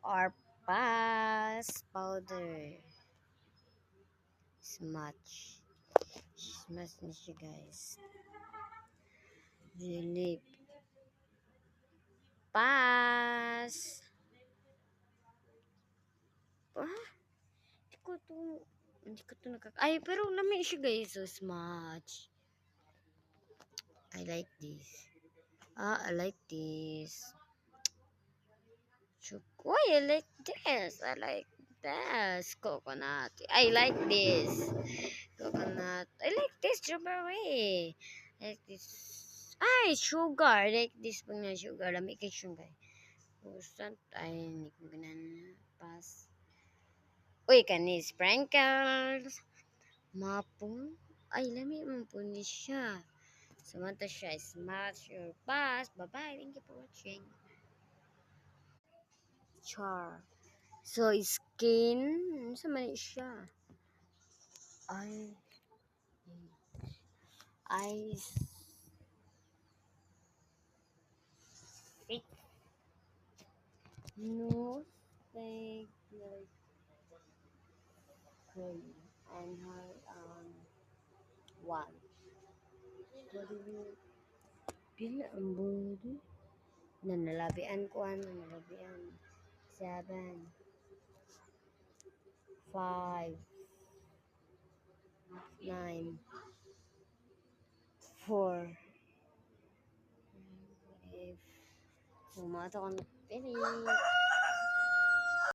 Or pass powder. Smudge. Smudge na siya, guys. Really. Pass. Ah, hindi ko to ay, pero lami siya, guys. So, smudge. I like this. I like this. Why I like this? I like this. Coconut. I like this. Coconut. I like this strawberry. I like this. Ay, sugar. I like this pag na sugar. Lami kay sugar. Usant. Ay, hindi ko ganun. Pass. Uy, kani sprinkles. Mapon. Ay, lami man po ni siya. Samantha siya. Smash your pass. Bye-bye. Thank you for watching. Char. So, skin. Ano sa mali siya? Ay. Eyes. Fake. Nose. Fake. Like. Cream. And her, one. What do you... Pila ang body? Nanalabian ko. Nanalabian. 7. 5. 9. 4. If. Sumato ko na pilit.